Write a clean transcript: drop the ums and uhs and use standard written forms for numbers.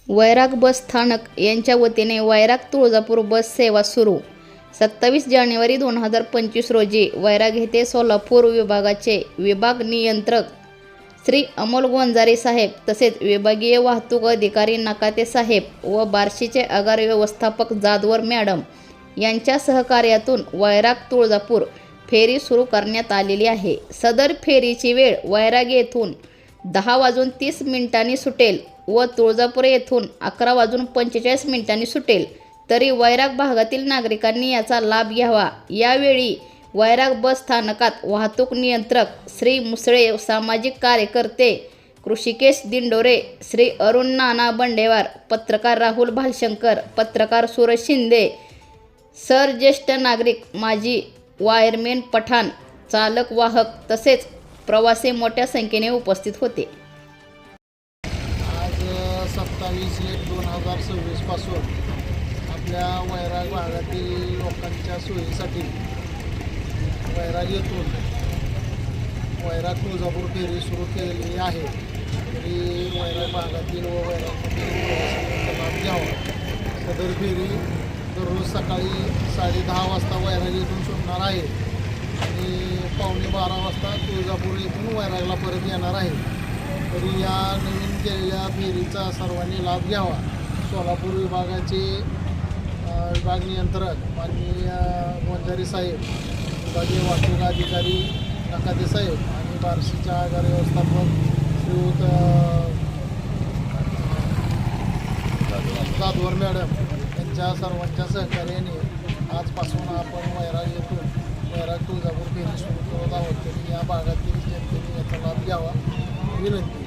वैराग बस स्थानक यांच्या वतीने वैराग तुळजापूर बस सेवा सुरू. 27 जानेवारी 2025 रोजी वैराग येथे सोलापूर विभागाचे विभाग नियंत्रक श्री अमोल गोंजारे साहेब तसेच विभागीय वाहतूक अधिकारी नकाते साहेब व बार्शीचे आगार व्यवस्थापक जाधवर मॅडम यांच्या सहकार्यातून वैराग तुळजापूर फेरी सुरू करण्यात आलेली आहे. सदर फेरीची वेळ वैराग येथून 10:30 सुटेल व तुळजापूर येथून 11:45 सुटेल. तरी वैराग भागातील नागरिकांनी याचा लाभ घ्यावा. यावेळी वैराग बस स्थानकात वाहतूक नियंत्रक श्री मुसळे, सामाजिक कार्यकर्ते कृषिकेश दिंडोरे, श्री अरुण नाना बंडेवार, पत्रकार राहुल भालशंकर, पत्रकार सूरज शिंदे, सर ज्येष्ठ नागरिक, माजी वायरमेन पठाण, चालक वाहक तसेच प्रवासी मोठ्या संख्येने उपस्थित होते. आज 27/1/2026 पासून आपल्या वैराग भागातील लोकांच्या सोयीसाठी वैराग येथून वैराग तुळजापूर फेरी सुरू केलेली आहे. तरी वैराग भागातील व वैरागमधील प्रवाशांचा लाभ घ्यावा. सदर फेरी दररोज सकाळी 10:30 वाजता वैराग येथून सुटणार आहे आणि 11:15 वाजता तुळजापूर येथून वैरागला परत येणार आहे. तरी या नवीन केलेल्या फेरीचा सर्वांनी लाभ घ्यावा. सोलापूर विभागाचे विभाग नियंत्रक माननीय गोंजारे साहेब, विभागीय वाहतूक अधिकारी नकाते साहेब आणि बार्शीच्या आगार व्यवस्थापक श्रीयुत जाधवर मॅडम यांच्या सर्वांच्या सहकार्याने आजपासून आपण वैराग येथून वैराग तुळजापूर फेरी सुरू करत आहोत. तरी या भागातील जनतेने याचा लाभ घ्यावा विनंती.